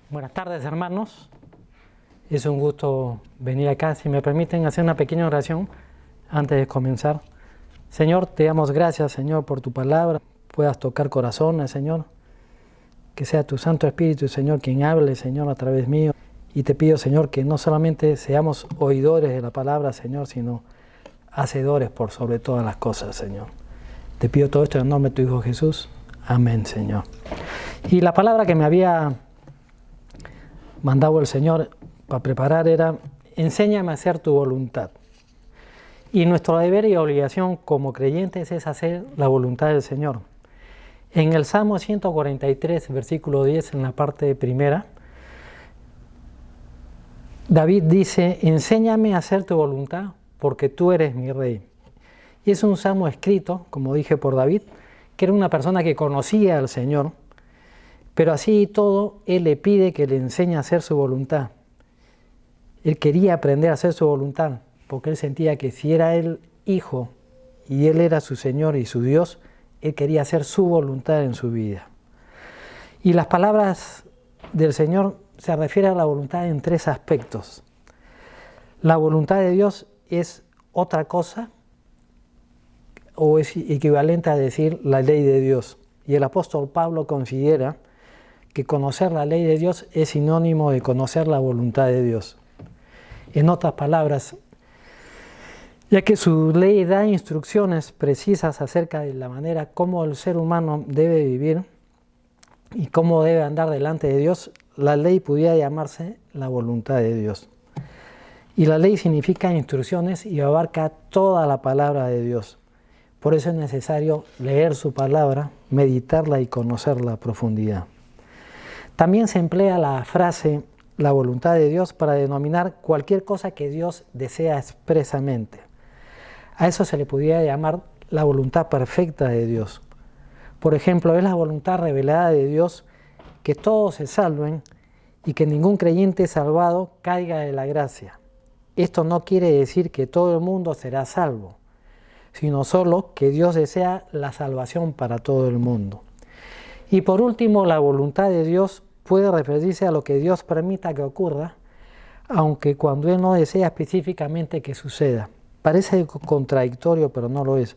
Buenas tardes, hermanos. Es un gusto venir acá. Si me permiten hacer una pequeña oración antes de comenzar. Señor, te damos gracias, Señor, por tu palabra. Puedas tocar corazones, Señor. Que sea tu Santo Espíritu, Señor, quien hable, Señor, a través mío. Y te pido, Señor, que no solamente seamos oidores de la palabra, Señor, sino hacedores por sobre todas las cosas, Señor. Te pido todo esto en el nombre de tu Hijo Jesús. Amén, Señor. Y la palabra que me había mandado el Señor para preparar era: enséñame a hacer tu voluntad. Y nuestro deber y obligación como creyentes es hacer la voluntad del Señor. En el Salmo 143, versículo 10, en la parte primera, David dice: enséñame a hacer tu voluntad, porque tú eres mi rey. Y es un salmo escrito, como dije, por David, que era una persona que conocía al Señor, pero así y todo, él le pide que le enseñe a hacer su voluntad. Él quería aprender a hacer su voluntad, porque él sentía que si era él hijo y él era su Señor y su Dios, él quería hacer su voluntad en su vida. Y las palabras del Señor se refieren a la voluntad en tres aspectos. La voluntad de Dios es otra cosa, o es equivalente a decir la ley de Dios. Y el apóstol Pablo considera que conocer la ley de Dios es sinónimo de conocer la voluntad de Dios. En otras palabras, ya que su ley da instrucciones precisas acerca de la manera como el ser humano debe vivir y cómo debe andar delante de Dios, la ley pudiera llamarse la voluntad de Dios. Y la ley significa instrucciones y abarca toda la palabra de Dios. Por eso es necesario leer su palabra, meditarla y conocerla a profundidad. También se emplea la frase la voluntad de Dios para denominar cualquier cosa que Dios desea expresamente. A eso se le pudiera llamar la voluntad perfecta de Dios. Por ejemplo, es la voluntad revelada de Dios que todos se salven y que ningún creyente salvado caiga de la gracia. Esto no quiere decir que todo el mundo será salvo, sino solo que Dios desea la salvación para todo el mundo. Y por último, la voluntad de Dios puede referirse a lo que Dios permita que ocurra, aunque cuando Él no desea específicamente que suceda. Parece contradictorio, pero no lo es.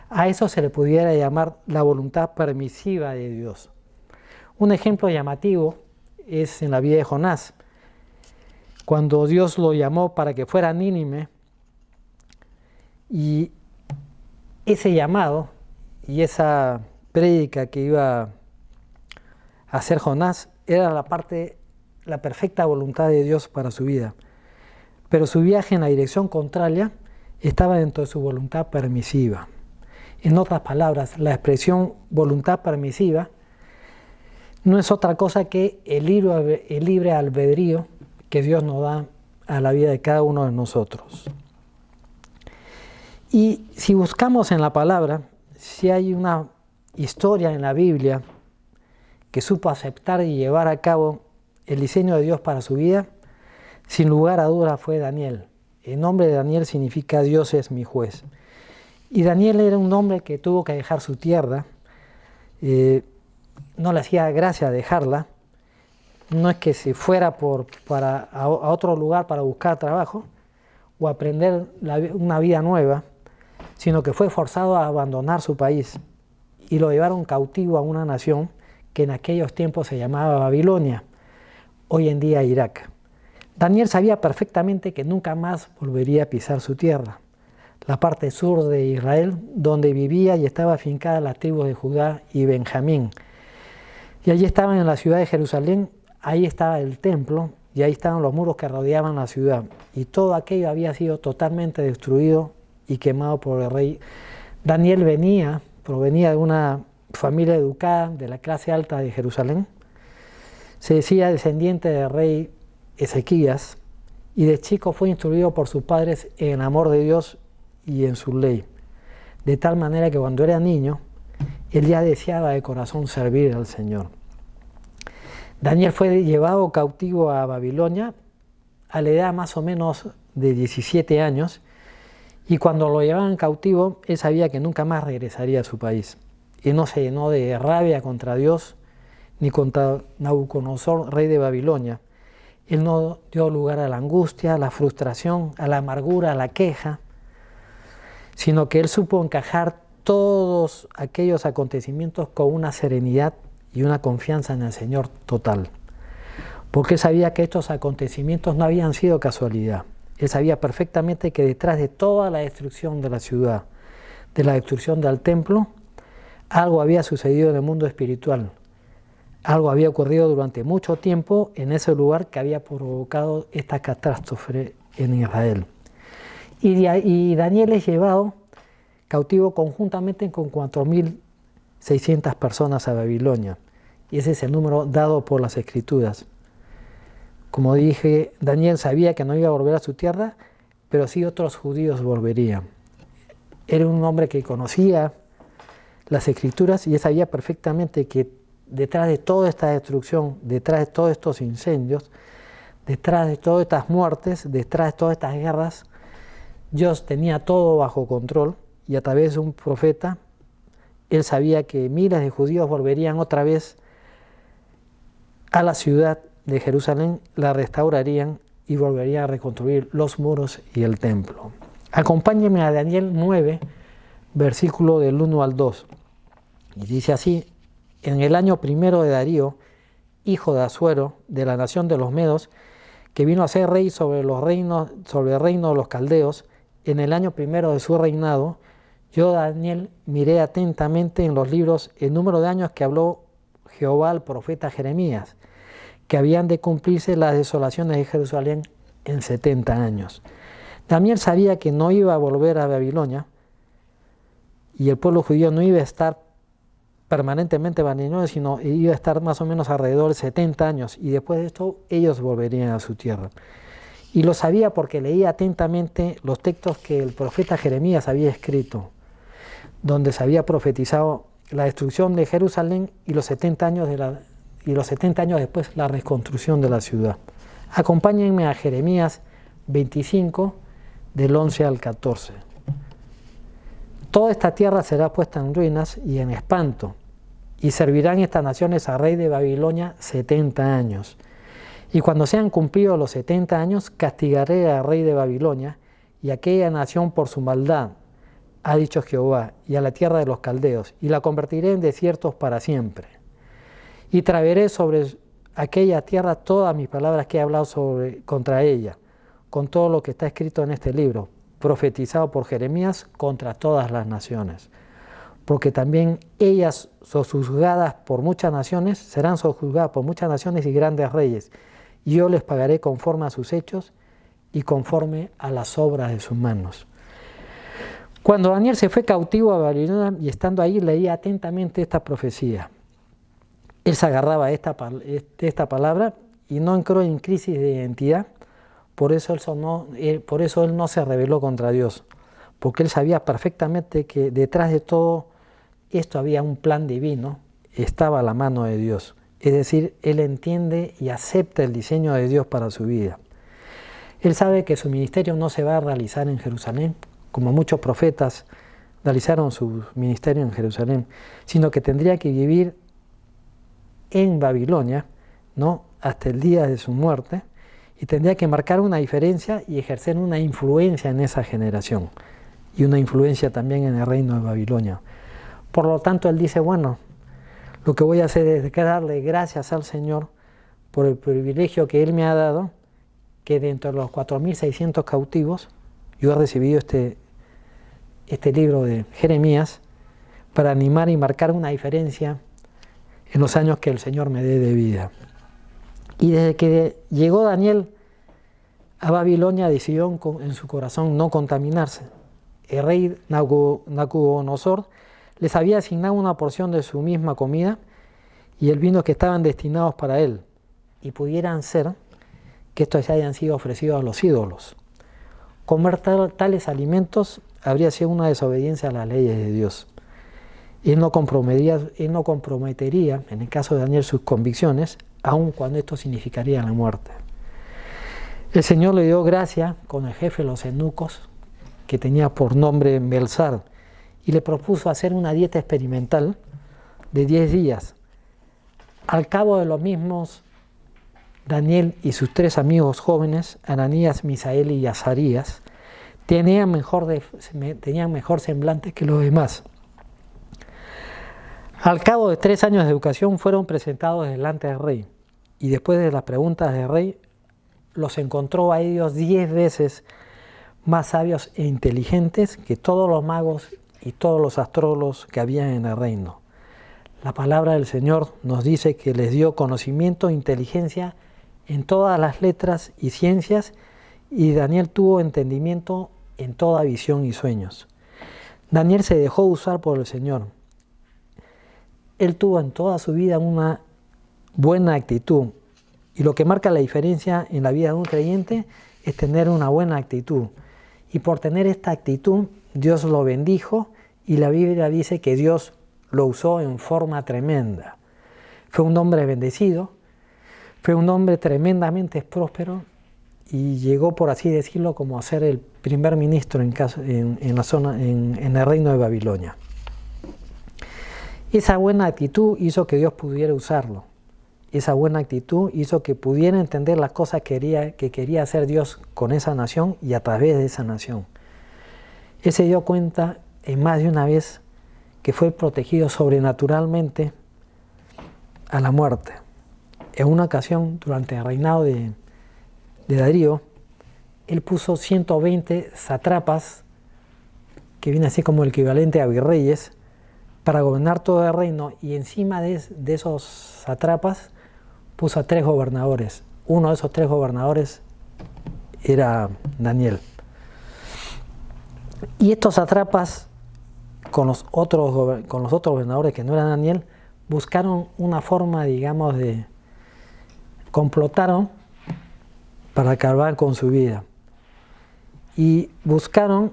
A eso se le pudiera llamar la voluntad permisiva de Dios. Un ejemplo llamativo es en la vida de Jonás. Cuando Dios lo llamó para que fuera a Nínive, y ese llamado y esa prédica que iba a hacer Jonás era la perfecta voluntad de Dios para su vida. Pero su viaje en la dirección contraria estaba dentro de su voluntad permisiva. En otras palabras, la expresión voluntad permisiva no es otra cosa que el libre albedrío que Dios nos da a la vida de cada uno de nosotros. Y si buscamos en la palabra, si hay una historia en la Biblia que supo aceptar y llevar a cabo el diseño de Dios para su vida, sin lugar a dudas fue Daniel. El nombre de Daniel significa Dios es mi juez. Y Daniel era un hombre que tuvo que dejar su tierra, no le hacía gracia dejarla, no es que se fuera a otro lugar para buscar trabajo o aprender una vida nueva, sino que fue forzado a abandonar su país y lo llevaron cautivo a una nación que en aquellos tiempos se llamaba Babilonia, hoy en día Irak. Daniel sabía perfectamente que nunca más volvería a pisar su tierra, la parte sur de Israel, donde vivía y estaba afincada las tribus de Judá y Benjamín. Y allí estaban en la ciudad de Jerusalén, ahí estaba el templo y ahí estaban los muros que rodeaban la ciudad. Y todo aquello había sido totalmente destruido y quemado por el rey. Daniel provenía de una familia educada de la clase alta de Jerusalén. Se decía descendiente del rey Ezequías y de chico fue instruido por sus padres en el amor de Dios y en su ley. De tal manera que cuando era niño, él ya deseaba de corazón servir al Señor. Daniel fue llevado cautivo a Babilonia a la edad más o menos de 17 años y cuando lo llevaban cautivo, él sabía que nunca más regresaría a su país. Y no se llenó de rabia contra Dios ni contra Nabucodonosor, rey de Babilonia. Él no dio lugar a la angustia, a la frustración, a la amargura, a la queja, sino que él supo encajar todos aquellos acontecimientos con una serenidad y una confianza en el Señor total. Porque él sabía que estos acontecimientos no habían sido casualidad. Él sabía perfectamente que detrás de toda la destrucción de la ciudad, de la destrucción del templo, algo había sucedido en el mundo espiritual. Algo había ocurrido durante mucho tiempo en ese lugar que había provocado esta catástrofe en Israel. Y Daniel es llevado cautivo conjuntamente con 4.600 personas a Babilonia. Y ese es el número dado por las Escrituras. Como dije, Daniel sabía que no iba a volver a su tierra, pero sí otros judíos volverían. Era un hombre que conocía las Escrituras y él sabía perfectamente que detrás de toda esta destrucción, detrás de todos estos incendios, detrás de todas estas muertes, detrás de todas estas guerras, Dios tenía todo bajo control y a través de un profeta, él sabía que miles de judíos volverían otra vez a la ciudad de Jerusalén, la restaurarían y volverían a reconstruir los muros y el templo. Acompáñenme a Daniel 9, versículo del 1 al 2. Y dice así: en el año primero de Darío, hijo de Asuero, de la nación de los Medos, que vino a ser rey sobre el reino de los caldeos, en el año primero de su reinado, yo, Daniel, miré atentamente en los libros el número de años que habló Jehová al profeta Jeremías, que habían de cumplirse las desolaciones de Jerusalén en 70 años. Daniel sabía que no iba a volver a Babilonia y el pueblo judío no iba a estar permanentemente Babilonia, sino iba a estar más o menos alrededor de 70 años y después de esto ellos volverían a su tierra. Y lo sabía porque leía atentamente los textos que el profeta Jeremías había escrito, donde se había profetizado la destrucción de Jerusalén y los 70 años después la reconstrucción de la ciudad. Acompáñenme a Jeremías 25, del 11 al 14. Toda esta tierra será puesta en ruinas y en espanto, y servirán estas naciones al rey de Babilonia 70 años. Y cuando sean cumplidos los 70 años, castigaré al rey de Babilonia y a aquella nación por su maldad, ha dicho Jehová, y a la tierra de los caldeos, y la convertiré en desiertos para siempre. Y traeré sobre aquella tierra todas mis palabras que he hablado contra ella, con todo lo que está escrito en este libro, profetizado por Jeremías contra todas las naciones. Porque también ellas sojuzgadas por muchas naciones, serán sojuzgadas por muchas naciones y grandes reyes, y yo les pagaré conforme a sus hechos y conforme a las obras de sus manos. Cuando Daniel se fue cautivo a Babilonia y estando ahí leía atentamente esta profecía, él se agarraba a esta palabra y no entró en crisis de identidad. Por eso él no se rebeló contra Dios, porque él sabía perfectamente que detrás de todo esto había un plan divino, estaba a la mano de Dios. Es decir, él entiende y acepta el diseño de Dios para su vida. Él sabe que su ministerio no se va a realizar en Jerusalén, como muchos profetas realizaron su ministerio en Jerusalén, sino que tendría que vivir en Babilonia, ¿no?, hasta el día de su muerte, y tendría que marcar una diferencia y ejercer una influencia en esa generación y una influencia también en el reino de Babilonia. Por lo tanto, él dice, bueno, lo que voy a hacer es darle gracias al Señor por el privilegio que Él me ha dado, que dentro de los 4.600 cautivos, yo he recibido este libro de Jeremías para animar y marcar una diferencia en los años que el Señor me dé de vida. Y desde que llegó Daniel a Babilonia, decidió en su corazón no contaminarse. El rey Nabucodonosor les había asignado una porción de su misma comida y el vino que estaban destinados para él, y pudieran ser que estos hayan sido ofrecidos a los ídolos. Comer tales alimentos habría sido una desobediencia a las leyes de Dios. Él no comprometería, en el caso de Daniel, sus convicciones, aun cuando esto significaría la muerte. El Señor le dio gracia con el jefe de los eunucos, que tenía por nombre Belsar, y le propuso hacer una dieta experimental de 10 días, Al cabo de los mismos, Daniel y sus 3 amigos jóvenes, Ananías, Misael y Azarías, tenían mejor semblante que los demás. Al cabo de 3 años de educación fueron presentados delante del rey, y después de las preguntas del rey, los encontró a ellos 10 veces más sabios e inteligentes que todos los magos y todos los astrólogos que había en el reino. La palabra del Señor nos dice que les dio conocimiento e inteligencia en todas las letras y ciencias, y Daniel tuvo entendimiento en toda visión y sueños. Daniel se dejó usar por el Señor. Él tuvo en toda su vida una buena actitud, y lo que marca la diferencia en la vida de un creyente es tener una buena actitud. Y por tener esta actitud, Dios lo bendijo, y la Biblia dice que Dios lo usó en forma tremenda. Fue un hombre bendecido, fue un hombre tremendamente próspero, y llegó, por así decirlo, como a ser el primer ministro en el reino de Babilonia. Esa buena actitud hizo que Dios pudiera usarlo. Esa buena actitud hizo que pudiera entender las cosas que quería hacer Dios con esa nación y a través de esa nación. Él se dio cuenta en más de una vez que fue protegido sobrenaturalmente a la muerte. En una ocasión, durante el reinado de Darío, él puso 120 sátrapas, que viene así como el equivalente a virreyes, para gobernar todo el reino, y encima de esos sátrapas puso a 3 gobernadores. Uno de esos 3 gobernadores era Daniel. Y estos sátrapas, con los otros gobernadores que no eran Daniel, buscaron una forma, digamos, complotaron para acabar con su vida. Y buscaron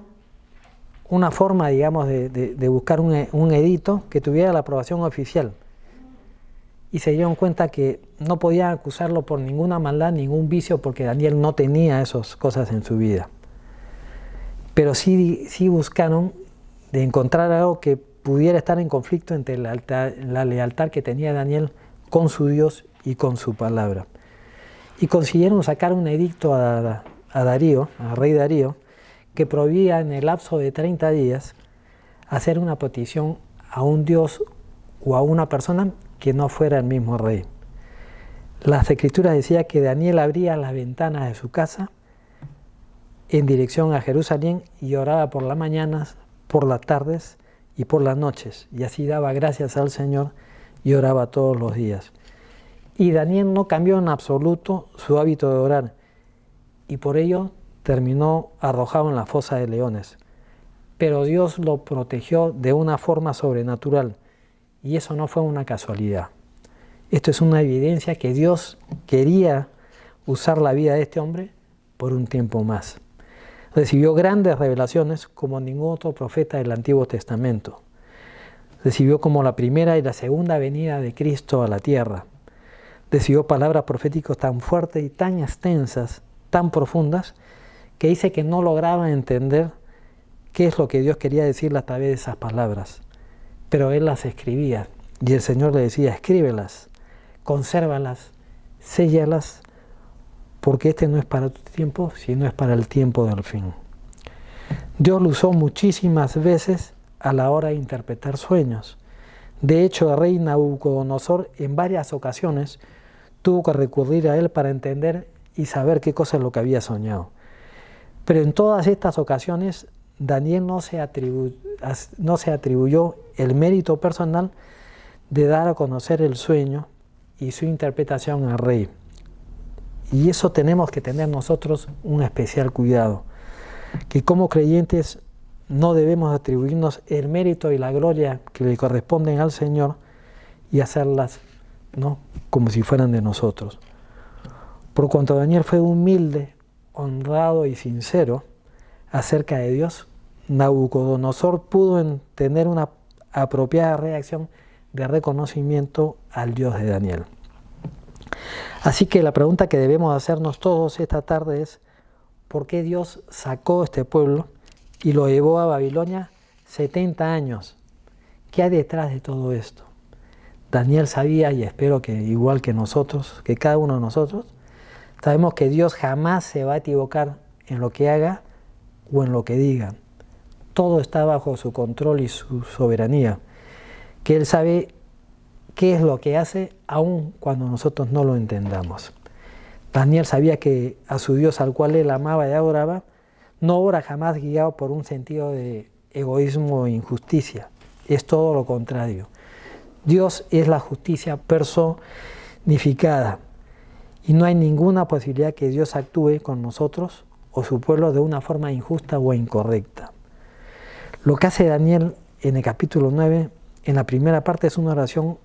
una forma, digamos, de buscar un edicto que tuviera la aprobación oficial. Y se dieron cuenta que no podían acusarlo por ninguna maldad, ningún vicio, porque Daniel no tenía esas cosas en su vida. Pero sí buscaron de encontrar algo que pudiera estar en conflicto entre la lealtad que tenía Daniel con su Dios y con su palabra. Y consiguieron sacar un edicto a Darío, al rey Darío, que prohibía en el lapso de 30 días hacer una petición a un dios o a una persona que no fuera el mismo rey. Las escrituras decían que Daniel abría las ventanas de su casa en dirección a Jerusalén y oraba por las mañanas, por las tardes y por las noches, y así daba gracias al Señor y oraba todos los días. Y Daniel no cambió en absoluto su hábito de orar, y por ello terminó arrojado en la fosa de leones. Pero Dios lo protegió de una forma sobrenatural, y eso no fue una casualidad. Esto es una evidencia que Dios quería usar la vida de este hombre por un tiempo más. Recibió grandes revelaciones como ningún otro profeta del Antiguo Testamento. Recibió como la primera y la segunda venida de Cristo a la tierra. Recibió palabras proféticas tan fuertes y tan extensas, tan profundas, que dice que no lograba entender qué es lo que Dios quería decirle a través de esas palabras. Pero él las escribía, y el Señor le decía: escríbelas, consérvalas, séllalas, porque este no es para tu tiempo, sino es para el tiempo del fin. Dios lo usó muchísimas veces a la hora de interpretar sueños. De hecho, el rey Nabucodonosor en varias ocasiones tuvo que recurrir a él para entender y saber qué cosa es lo que había soñado. Pero en todas estas ocasiones, Daniel no se atribuyó el mérito personal de dar a conocer el sueño y su interpretación al rey. Y eso tenemos que tener nosotros un especial cuidado, que como creyentes no debemos atribuirnos el mérito y la gloria que le corresponden al Señor y hacerlas, ¿no?, como si fueran de nosotros. Por cuanto Daniel fue humilde, honrado y sincero acerca de Dios, Nabucodonosor pudo tener una apropiada reacción de reconocimiento al Dios de Daniel. Así que la pregunta que debemos hacernos todos esta tarde es: ¿por qué Dios sacó a este pueblo y lo llevó a Babilonia 70 años? ¿Qué hay detrás de todo esto? Daniel sabía, y espero que igual que nosotros, que cada uno de nosotros, sabemos que Dios jamás se va a equivocar en lo que haga o en lo que diga. Todo está bajo su control y su soberanía, que Él sabe qué es lo que hace aun cuando nosotros no lo entendamos. Daniel sabía que a su Dios al cual él amaba y adoraba, no obra jamás guiado por un sentido de egoísmo e injusticia. Es todo lo contrario. Dios es la justicia personificada y no hay ninguna posibilidad que Dios actúe con nosotros o su pueblo de una forma injusta o incorrecta. Lo que hace Daniel en el capítulo 9, en la primera parte, es una oración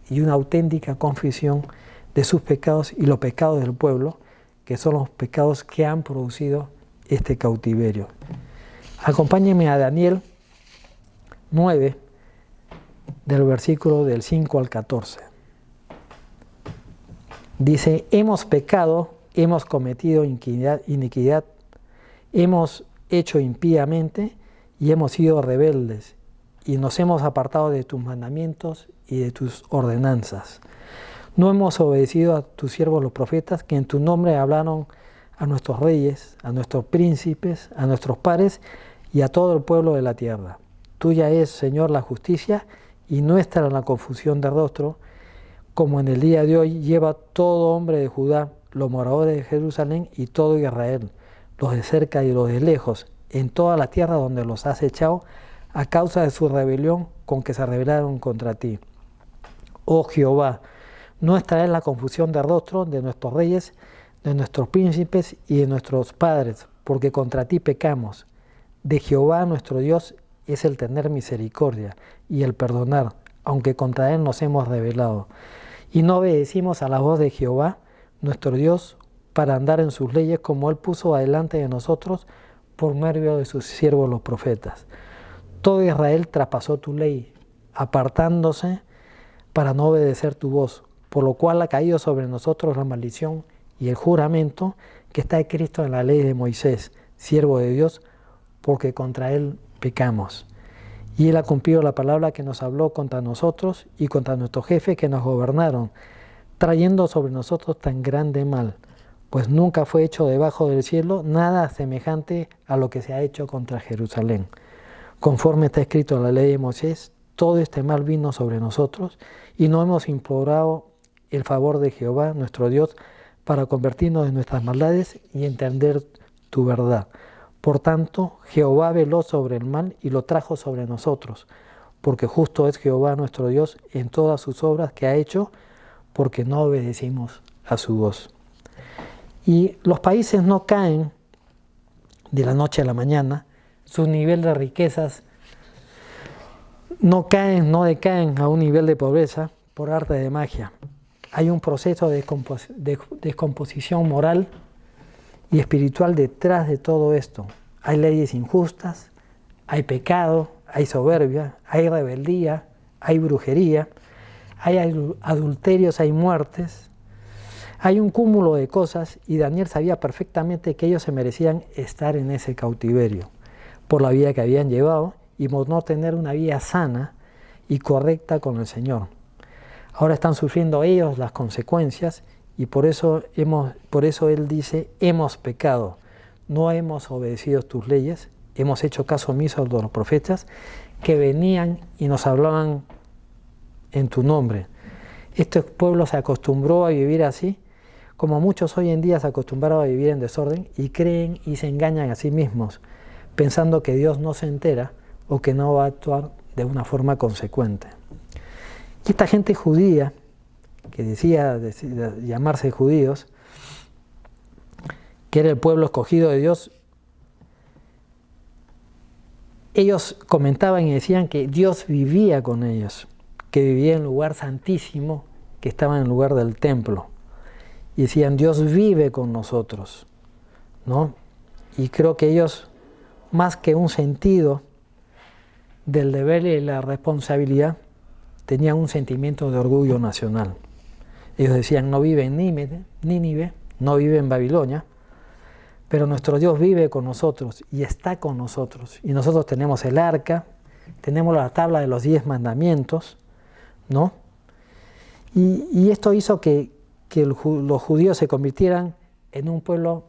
y una auténtica confesión de sus pecados y los pecados del pueblo, que son los pecados que han producido este cautiverio. Acompáñenme a Daniel 9, del versículo del 5 al 14. Dice: hemos pecado, hemos cometido iniquidad, hemos hecho impíamente y hemos sido rebeldes, y nos hemos apartado de tus mandamientos y de tus ordenanzas. No hemos obedecido a tus siervos los profetas, que en tu nombre hablaron a nuestros reyes, a nuestros príncipes, a nuestros pares y a todo el pueblo de la tierra. Tuya es, Señor, la justicia y nuestra la confusión de rostro, como en el día de hoy lleva todo hombre de Judá, los moradores de Jerusalén y todo Israel, los de cerca y los de lejos, en toda la tierra donde los has echado, a causa de su rebelión con que se rebelaron contra ti. Oh Jehová, nuestra es la confusión de rostro de nuestros reyes, de nuestros príncipes y de nuestros padres, porque contra ti pecamos. De Jehová nuestro Dios es el tener misericordia y el perdonar, aunque contra él nos hemos rebelado. Y no obedecimos a la voz de Jehová, nuestro Dios, para andar en sus leyes como él puso adelante de nosotros por medio de sus siervos los profetas. Todo Israel traspasó tu ley, apartándose para no obedecer tu voz, por lo cual ha caído sobre nosotros la maldición y el juramento que está escrito en la ley de Moisés, siervo de Dios, porque contra él pecamos. Y él ha cumplido la palabra que nos habló contra nosotros y contra nuestros jefes que nos gobernaron, trayendo sobre nosotros tan grande mal, pues nunca fue hecho debajo del cielo nada semejante a lo que se ha hecho contra Jerusalén. Conforme está escrito en la ley de Moisés, todo este mal vino sobre nosotros y no hemos implorado el favor de Jehová, nuestro Dios, para convertirnos de nuestras maldades y entender tu verdad. Por tanto, Jehová veló sobre el mal y lo trajo sobre nosotros, porque justo es Jehová nuestro Dios en todas sus obras que ha hecho, porque no obedecimos a su voz. Y los países no caen de la noche a la mañana, su nivel de riquezas no decaen a un nivel de pobreza por arte de magia. Hay un proceso de descomposición moral y espiritual detrás de todo esto. Hay leyes injustas, hay pecado, hay soberbia, hay rebeldía, hay brujería, hay adulterios, hay muertes. Hay un cúmulo de cosas y Daniel sabía perfectamente que ellos se merecían estar en ese cautiverio por la vida que habían llevado y por no tener una vida sana y correcta con el Señor. Ahora están sufriendo ellos las consecuencias y por eso él dice: hemos pecado, no hemos obedecido tus leyes, hemos hecho caso omiso de los profetas que venían y nos hablaban en tu nombre. Este pueblo se acostumbró a vivir así, como muchos hoy en día se acostumbraron a vivir en desorden y creen y se engañan a sí mismos, pensando que Dios no se entera o que no va a actuar de una forma consecuente. Y esta gente judía, que decía llamarse judíos, que era el pueblo escogido de Dios, ellos comentaban y decían que Dios vivía con ellos, que vivía en el lugar santísimo, que estaba en el lugar del templo. Y decían: Dios vive con nosotros, ¿no? Y creo que ellos, más que un sentido del deber y la responsabilidad, tenían un sentimiento de orgullo nacional. Ellos decían: no vive en Nínive, no vive en Babilonia, pero nuestro Dios vive con nosotros y está con nosotros. Y nosotros tenemos el arca, tenemos la tabla de los 10 mandamientos, ¿no? Y esto hizo que los judíos se convirtieran en un pueblo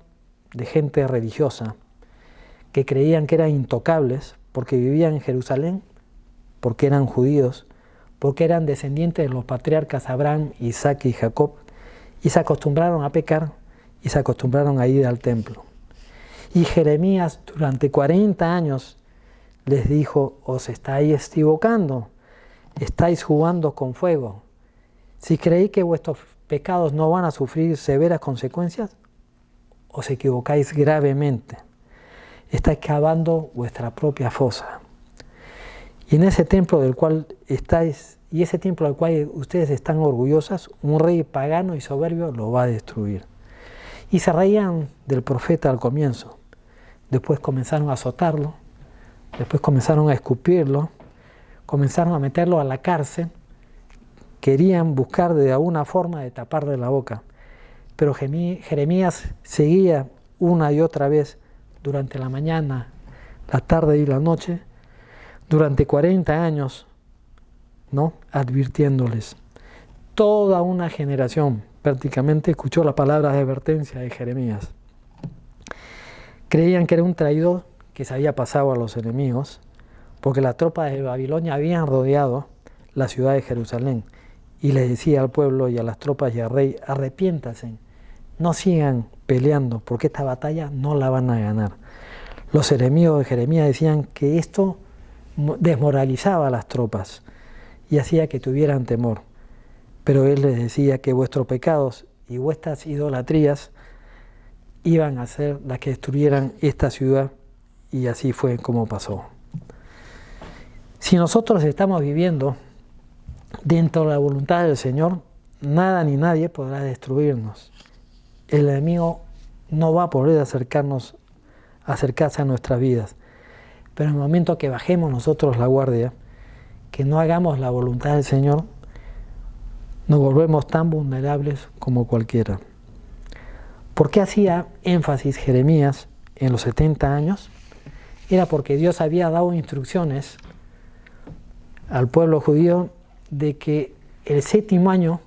de gente religiosa, que creían que eran intocables porque vivían en Jerusalén, porque eran judíos, porque eran descendientes de los patriarcas Abraham, Isaac y Jacob, y se acostumbraron a pecar y se acostumbraron a ir al templo. Y Jeremías durante 40 años les dijo: os estáis equivocando, estáis jugando con fuego. Si creéis que vuestros pecados no van a sufrir severas consecuencias, os equivocáis gravemente. Estáis cavando vuestra propia fosa. Y en ese templo del cual estáis, y ese templo del cual ustedes están orgullosas, un rey pagano y soberbio lo va a destruir. Y se reían del profeta al comienzo. Después comenzaron a azotarlo, después comenzaron a escupirlo, comenzaron a meterlo a la cárcel, querían buscar de alguna forma de taparle la boca. Pero Jeremías seguía una y otra vez durante la mañana, la tarde y la noche, durante 40 años, ¿no?, advirtiéndoles. Toda una generación prácticamente escuchó la palabra de advertencia de Jeremías. Creían que era un traidor que se había pasado a los enemigos, porque las tropas de Babilonia habían rodeado la ciudad de Jerusalén, y les decía al pueblo y a las tropas y al rey: arrepiéntanse, no sigan peleando, porque esta batalla no la van a ganar. Los enemigos de Jeremías decían que esto desmoralizaba a las tropas y hacía que tuvieran temor. Pero él les decía que vuestros pecados y vuestras idolatrías iban a ser las que destruyeran esta ciudad, y así fue como pasó. Si nosotros estamos viviendo dentro de la voluntad del Señor, nada ni nadie podrá destruirnos. El enemigo no va a poder acercarse a nuestras vidas. Pero en el momento que bajemos nosotros la guardia, que no hagamos la voluntad del Señor, nos volvemos tan vulnerables como cualquiera. ¿Por qué hacía énfasis Jeremías en los 70 años? Era porque Dios había dado instrucciones al pueblo judío de que el 7º año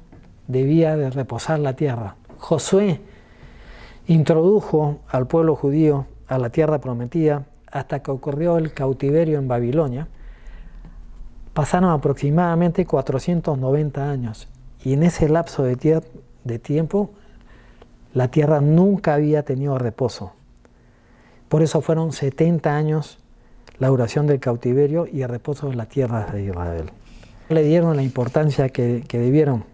debía de reposar la tierra. Josué introdujo al pueblo judío a la tierra prometida hasta que ocurrió el cautiverio en Babilonia. Pasaron aproximadamente 490 años, y en ese lapso de tiempo la tierra nunca había tenido reposo. Por eso fueron 70 años la duración del cautiverio y el reposo de las tierras de Israel. Le dieron la importancia que debieron.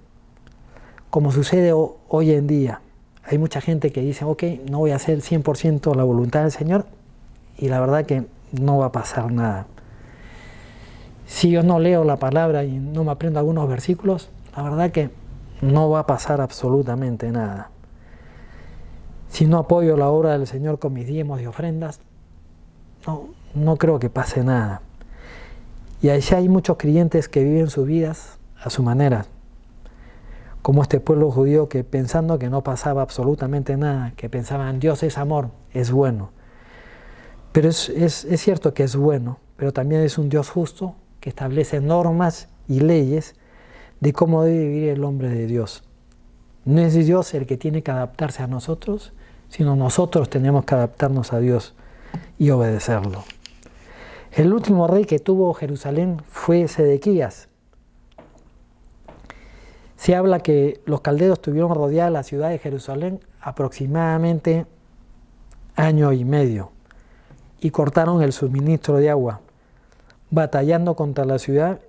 Como sucede hoy en día, hay mucha gente que dice: ok, no voy a hacer 100% la voluntad del Señor, y la verdad que no va a pasar nada. Si yo no leo la palabra y no me aprendo algunos versículos, la verdad que no va a pasar absolutamente nada. Si no apoyo la obra del Señor con mis diezmos y ofrendas, no creo que pase nada. Y allá hay muchos creyentes que viven sus vidas a su manera, como este pueblo judío que, pensando que no pasaba absolutamente nada, que pensaban: Dios es amor, es bueno. Pero es cierto que es bueno, pero también es un Dios justo que establece normas y leyes de cómo debe vivir el hombre de Dios. No es Dios el que tiene que adaptarse a nosotros, sino nosotros tenemos que adaptarnos a Dios y obedecerlo. El último rey que tuvo Jerusalén fue Sedequías. Se habla que los caldeos tuvieron rodeada la ciudad de Jerusalén aproximadamente 1 año y medio, y cortaron el suministro de agua, batallando contra la ciudad.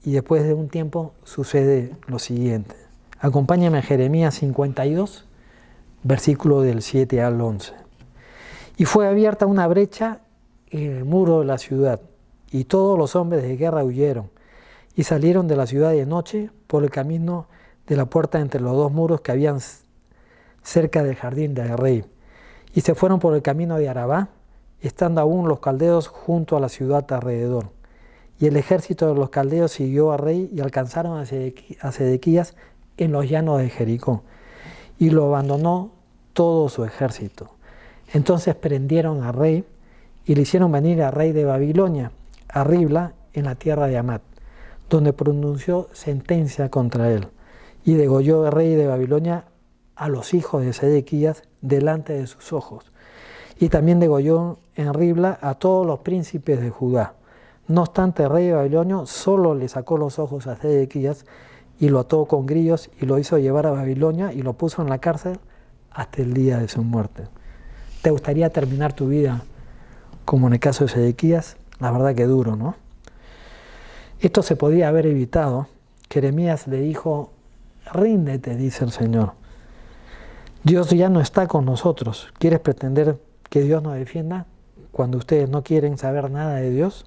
Y después de un tiempo sucede lo siguiente. Acompáñame a Jeremías 52, versículo del 7 al 11. Y fue abierta una brecha en el muro de la ciudad, y todos los hombres de guerra huyeron, y salieron de la ciudad de noche por el camino de la puerta entre los dos muros que habían cerca del jardín del rey, y se fueron por el camino de Arabá, estando aún los caldeos junto a la ciudad alrededor. Y el ejército de los caldeos siguió al rey y alcanzaron a Sedequías en los llanos de Jericó, y lo abandonó todo su ejército. Entonces prendieron al rey y le hicieron venir al rey de Babilonia, a Ribla, en la tierra de Amat, donde pronunció sentencia contra él. y degolló el rey de Babilonia a los hijos de Sedequías delante de sus ojos. Y también degolló en Ribla a todos los príncipes de Judá. No obstante, el rey de Babilonia solo le sacó los ojos a Sedequías y lo ató con grillos y lo hizo llevar a Babilonia y lo puso en la cárcel hasta el día de su muerte. ¿Te gustaría terminar tu vida como en el caso de Sedequías? La verdad que duro, ¿no? Esto se podía haber evitado. Jeremías le dijo: ríndete, dice el Señor. Dios ya no está con nosotros. ¿Quieres pretender que Dios nos defienda cuando ustedes no quieren saber nada de Dios?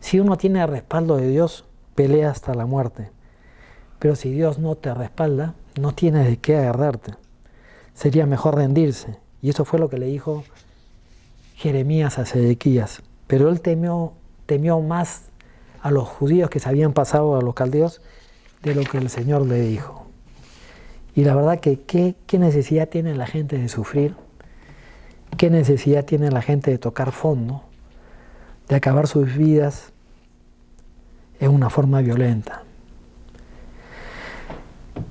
Si uno tiene el respaldo de Dios, pelea hasta la muerte. Pero si Dios no te respalda, no tienes de qué agarrarte. Sería mejor rendirse. Y eso fue lo que le dijo Jeremías a Sedequías. Pero él temió más a los judíos que se habían pasado a los caldeos de lo que el Señor le dijo. Y la verdad que ¿qué necesidad tiene la gente de sufrir? ¿Qué necesidad tiene la gente de tocar fondo? De acabar sus vidas en una forma violenta.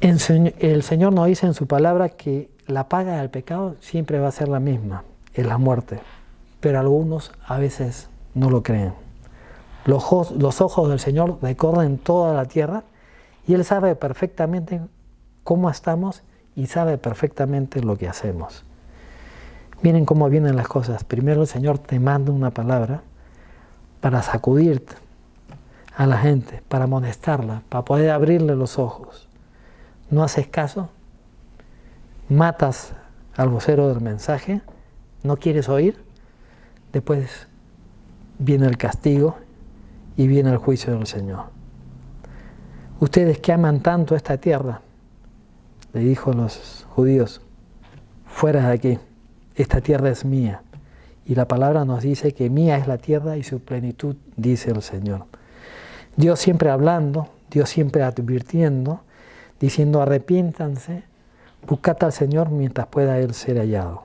El Señor nos dice en su palabra que la paga del pecado siempre va a ser la misma, es la muerte. Pero algunos a veces no lo creen. Los ojos del Señor recorren toda la tierra y Él sabe perfectamente cómo estamos y sabe perfectamente lo que hacemos. Miren cómo vienen las cosas. Primero el Señor te manda una palabra para sacudirte a la gente, para amonestarla, para poder abrirle los ojos. No haces caso, matas al vocero del mensaje, no quieres oír, después viene el castigo y viene el juicio del Señor. Ustedes que aman tanto esta tierra, le dijo a los judíos, fuera de aquí, esta tierra es mía. Y la palabra nos dice que mía es la tierra y su plenitud, dice el Señor. Dios siempre hablando, Dios siempre advirtiendo, diciendo arrepiéntanse, buscad al Señor mientras pueda Él ser hallado.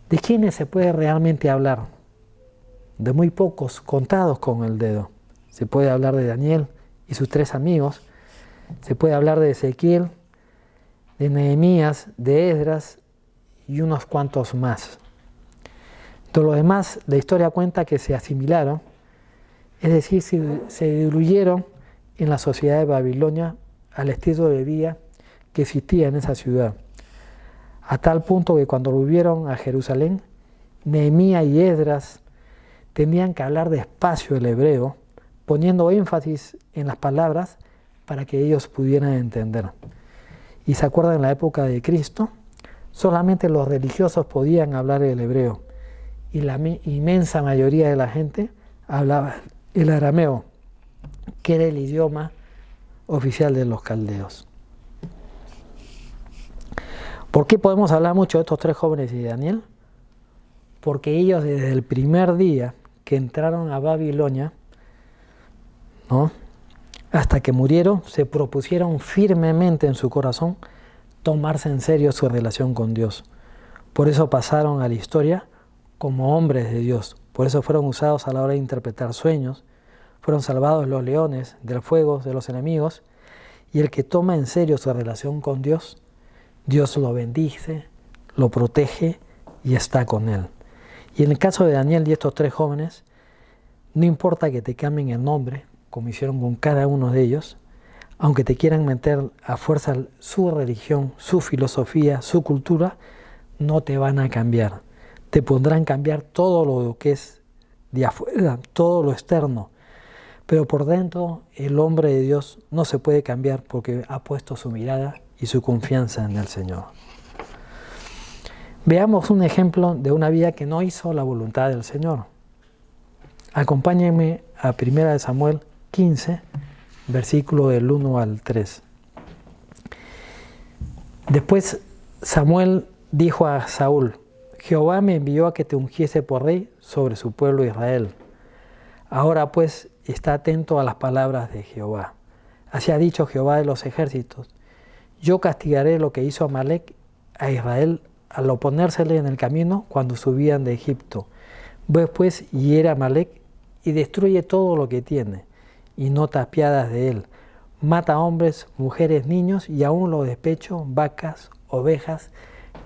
¿De quiénes se puede realmente hablar? De muy pocos, contados con el dedo. Se puede hablar de Daniel y sus 3 amigos, se puede hablar de Ezequiel, de Nehemías, de Esdras y unos cuantos más. De lo demás, la historia cuenta que se asimilaron, es decir, se diluyeron en la sociedad de Babilonia al estilo de vida que existía en esa ciudad, a tal punto que cuando volvieron a Jerusalén, Nehemías y Esdras tenían que hablar despacio el hebreo, poniendo énfasis en las palabras para que ellos pudieran entender. Y se acuerdan, en la época de Cristo, solamente los religiosos podían hablar el hebreo y la inmensa mayoría de la gente hablaba el arameo, que era el idioma oficial de los caldeos. ¿Por qué podemos hablar mucho de estos 3 jóvenes y de Daniel? Porque ellos desde el primer día que entraron a Babilonia, ¿no?, hasta que murieron, se propusieron firmemente en su corazón tomarse en serio su relación con Dios. Por eso pasaron a la historia como hombres de Dios. Por eso fueron usados a la hora de interpretar sueños, fueron salvados los leones del fuego de los enemigos, y el que toma en serio su relación con Dios, Dios lo bendice, lo protege y está con él. Y en el caso de Daniel y estos 3 jóvenes, no importa que te cambien el nombre, como hicieron con cada uno de ellos, aunque te quieran meter a fuerza su religión, su filosofía, su cultura, no te van a cambiar. Te pondrán cambiar todo lo que es de afuera, todo lo externo. Pero por dentro, el hombre de Dios no se puede cambiar porque ha puesto su mirada y su confianza en el Señor. Veamos un ejemplo de una vida que no hizo la voluntad del Señor. Acompáñenme a 1 Samuel 15, versículo del 1 al 3. Después Samuel dijo a Saúl: Jehová me envió a que te ungiese por rey sobre su pueblo Israel. Ahora pues está atento a las palabras de Jehová. Así ha dicho Jehová de los ejércitos: yo castigaré lo que hizo Amalec a Israel al oponérsele en el camino cuando subían de Egipto. Ve pues, hiere a Amalec y destruye todo lo que tiene, y no te apiadas de él. mata hombres, mujeres, niños y aún lo despecho vacas, ovejas,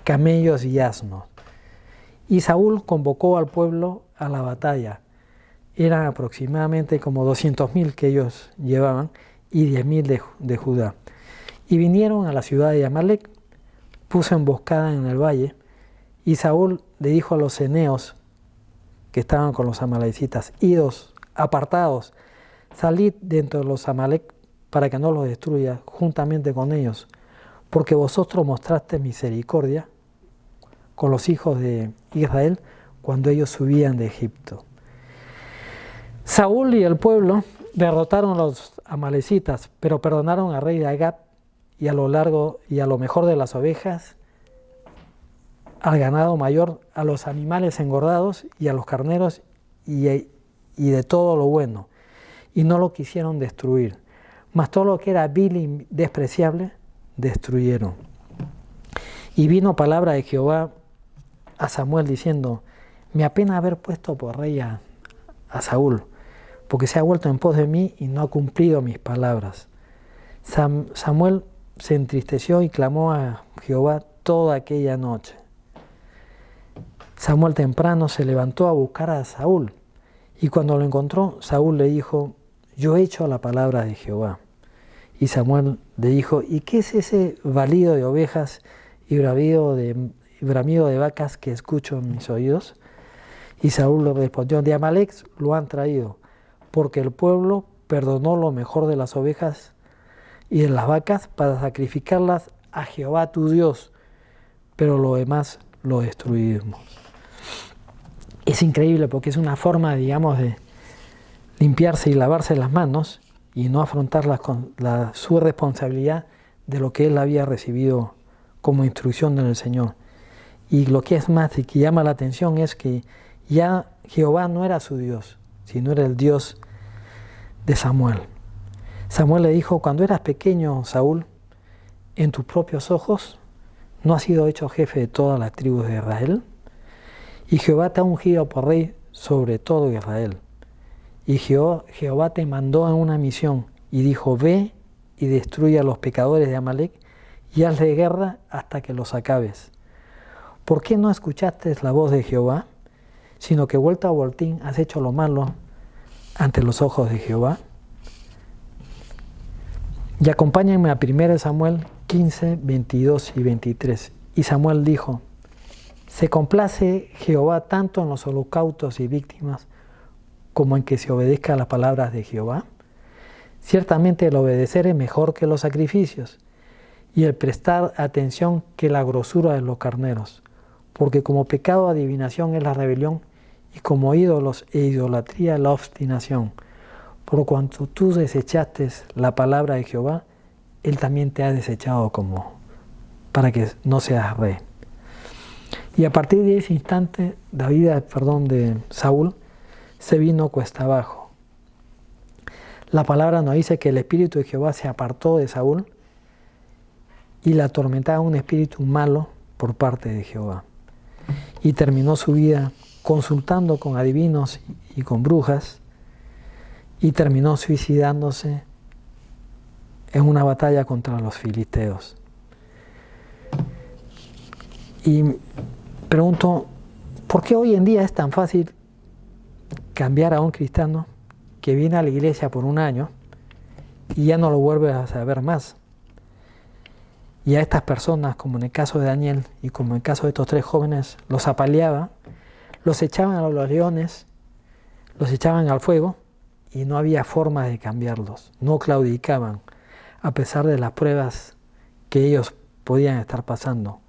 camellos y asnos. Y Saúl convocó al pueblo a la batalla. Eran aproximadamente como 200.000 que ellos llevaban y 10.000 de Judá. Y vinieron a la ciudad de Amalec, puso emboscada en el valle, y Saúl le dijo a los ceneos que estaban con los amalecitas: idos, apartados, salid dentro de los Amalec para que no los destruya juntamente con ellos, porque vosotros mostraste misericordia con los hijos de Israel cuando ellos subían de Egipto. Saúl y el pueblo derrotaron a los amalecitas, pero perdonaron al rey de Agag y a lo mejor de las ovejas, al ganado mayor, a los animales engordados y a los carneros y de todo lo bueno, y no lo quisieron destruir, mas todo lo que era vil y despreciable destruyeron. Y vino palabra de Jehová a Samuel diciendo: me apena haber puesto por rey a Saúl, porque se ha vuelto en pos de mí y no ha cumplido mis palabras. Samuel se entristeció y clamó a Jehová toda aquella noche. Samuel temprano se levantó a buscar a Saúl, y cuando lo encontró, Saúl le dijo: yo he hecho la palabra de Jehová. Y Samuel le dijo: ¿y qué es ese balido de ovejas y bramido de vacas que escucho en mis oídos? Y Saúl le respondió: de Amalec lo han traído, porque el pueblo perdonó lo mejor de las ovejas y de las vacas para sacrificarlas a Jehová tu Dios, pero lo demás lo destruimos. Es increíble porque es una forma, digamos, de limpiarse y lavarse las manos y no afrontar su responsabilidad de lo que él había recibido como instrucción del Señor. Y lo que es más y que llama la atención es que ya Jehová no era su Dios, sino era el Dios de Samuel. Samuel le dijo: cuando eras pequeño, Saúl, en tus propios ojos no has sido hecho jefe de todas las tribus de Israel, y Jehová te ha ungido por rey sobre todo Israel. Y Jehová te mandó en una misión y dijo: ve y destruye a los pecadores de Amalec y hazle guerra hasta que los acabes. ¿Por qué no escuchaste la voz de Jehová, sino que vuelto a voltín has hecho lo malo ante los ojos de Jehová? Y acompáñenme a 1 Samuel 15, 22 y 23. Y Samuel dijo: ¿se complace Jehová tanto en los holocaustos y víctimas como en que se obedezca a las palabras de Jehová? Ciertamente el obedecer es mejor que los sacrificios, y el prestar atención que la grosura de los carneros, porque como pecado adivinación es la rebelión, y como ídolos e idolatría la obstinación. Por cuanto tú desechaste la palabra de Jehová, él también te ha desechado para que no seas rey. Y a partir de ese instante, de Saúl se vino cuesta abajo. La palabra nos dice que el espíritu de Jehová se apartó de Saúl y le atormentaba un espíritu malo por parte de Jehová. Y terminó su vida consultando con adivinos y con brujas, y terminó suicidándose en una batalla contra los filisteos. Y pregunto, ¿por qué hoy en día es tan fácil cambiar a un cristiano que viene a la iglesia por un año y ya no lo vuelve a saber más? Y a estas personas, como en el caso de Daniel y como en el caso de estos 3 jóvenes, los apaleaba, los echaban a los leones, los echaban al fuego y no había forma de cambiarlos, no claudicaban a pesar de las pruebas que ellos podían estar pasando.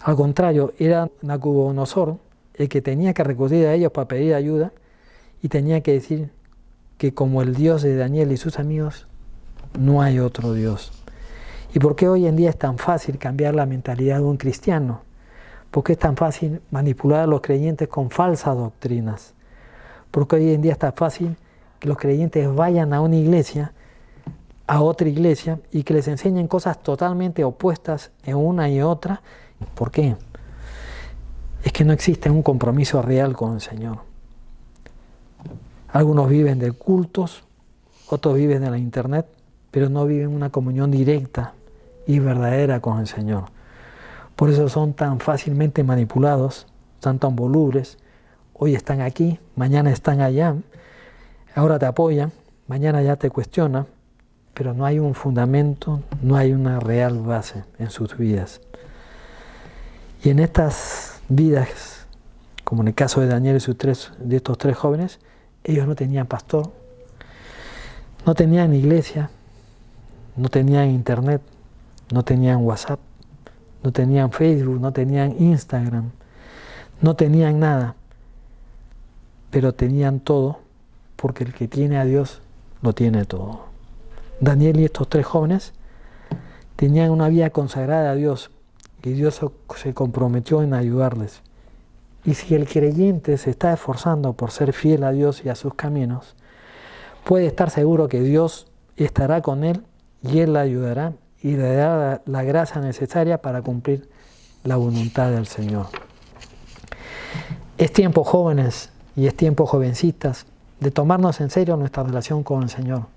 Al contrario, era Nabucodonosor el que tenía que recurrir a ellos para pedir ayuda y tenía que decir que como el Dios de Daniel y sus amigos, no hay otro Dios. ¿Y por qué hoy en día es tan fácil cambiar la mentalidad de un cristiano? ¿Por qué es tan fácil manipular a los creyentes con falsas doctrinas? ¿Por qué hoy en día es tan fácil que los creyentes vayan a una iglesia, a otra iglesia, y que les enseñen cosas totalmente opuestas en una y otra? ¿Por qué? Es que no existe un compromiso real con el Señor. Algunos viven de cultos, otros viven de la internet, pero no viven una comunión directa y verdadera con el Señor. Por eso son tan fácilmente manipulados, son tan volubles. Hoy están aquí, mañana están allá, ahora te apoyan, mañana ya te cuestionan, pero no hay un fundamento, no hay una real base en sus vidas. Y en estas vidas, como en el caso de Daniel y de estos tres jóvenes, ellos no tenían pastor, no tenían iglesia, no tenían internet, no tenían WhatsApp, no tenían Facebook, no tenían Instagram, no tenían nada, pero tenían todo, porque el que tiene a Dios lo tiene todo. Daniel y estos tres jóvenes tenían una vida consagrada a Dios y Dios se comprometió en ayudarles. Y si el creyente se está esforzando por ser fiel a Dios y a sus caminos, puede estar seguro que Dios estará con él y él le ayudará y le dará la gracia necesaria para cumplir la voluntad del Señor. Es tiempo, jóvenes, y es tiempo, jovencitas, de tomarnos en serio nuestra relación con el Señor.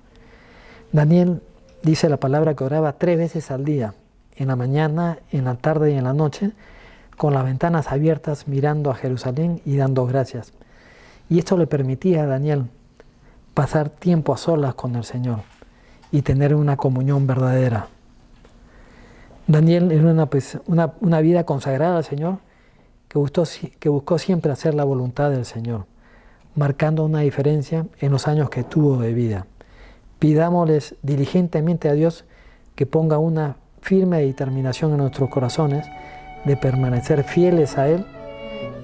Daniel dice la palabra que oraba 3 veces al día, en la mañana, en la tarde y en la noche, con las ventanas abiertas mirando a Jerusalén y dando gracias. Y esto le permitía a Daniel pasar tiempo a solas con el Señor y tener una comunión verdadera. Daniel era una vida consagrada al Señor que buscó siempre hacer la voluntad del Señor, marcando una diferencia en los años que tuvo de vida. Pidámosles diligentemente a Dios que ponga una firme determinación en nuestros corazones de permanecer fieles a Él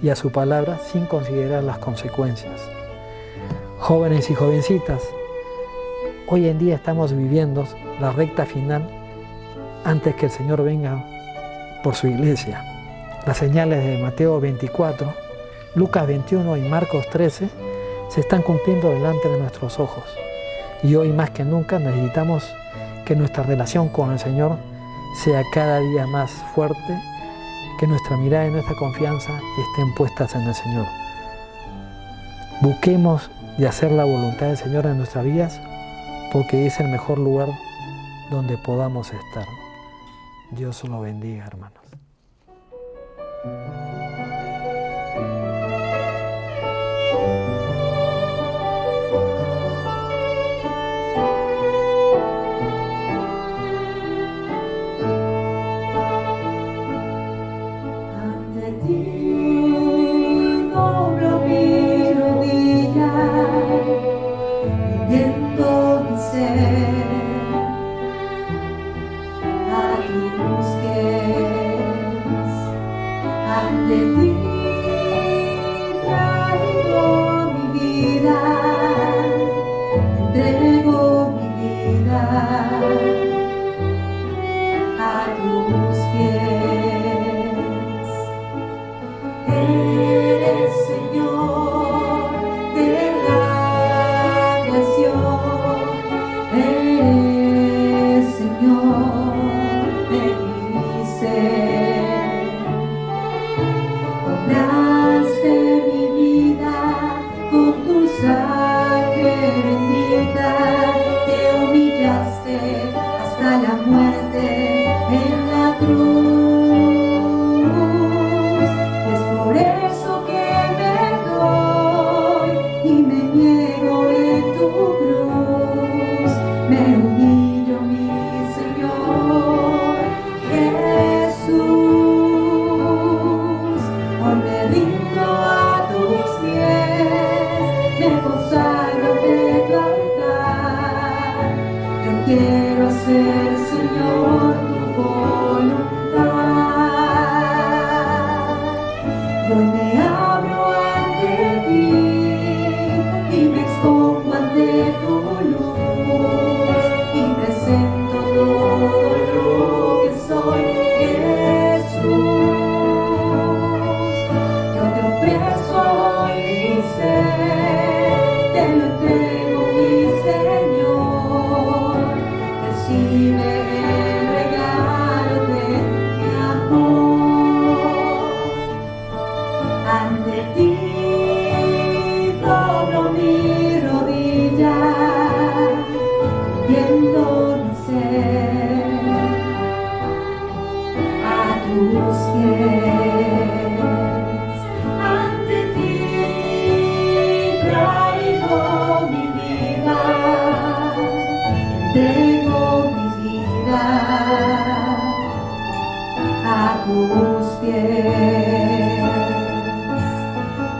y a su palabra sin considerar las consecuencias. Jóvenes y jovencitas, hoy en día estamos viviendo la recta final antes que el Señor venga por su iglesia. Las señales de Mateo 24, Lucas 21 y Marcos 13 se están cumpliendo delante de nuestros ojos. Y hoy más que nunca necesitamos que nuestra relación con el Señor sea cada día más fuerte, que nuestra mirada y nuestra confianza estén puestas en el Señor. Busquemos de hacer la voluntad del Señor en nuestras vidas, porque es el mejor lugar donde podamos estar. Dios lo bendiga, hermanos.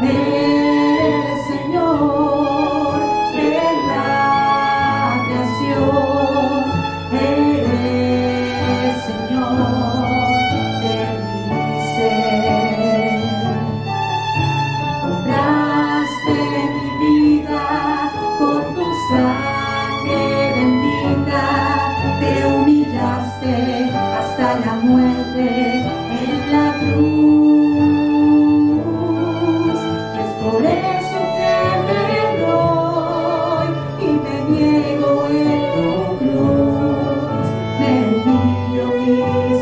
Eres Señor de la creación, eres Señor de mi ser. Compraste mi vida con tu sangre bendita, te humillaste hasta la muerte en la cruz. Y es por eso que me doy y me niego en tu cruz. Me humillo, mi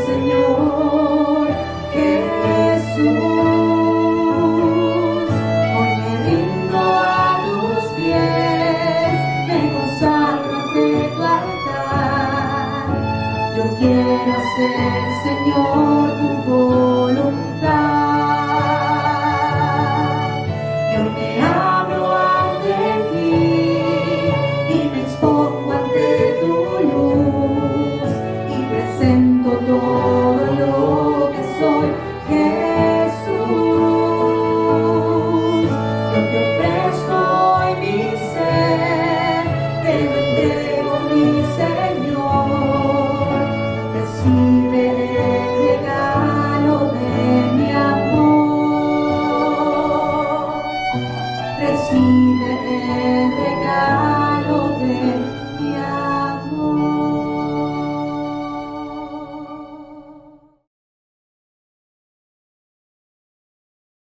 Señor Jesús. Hoy me rindo a tus pies, me consagro ante tu altar. Yo quiero hacer, Señor, tu voluntad. Yo me abro ante ti y me expongo ante tu luz y presento todo lo que soy, Jesús. Yo te ofrezco hoy mi ser, te lo entrego, mi Señor. Recibe el regalo de mi amor. Recibe el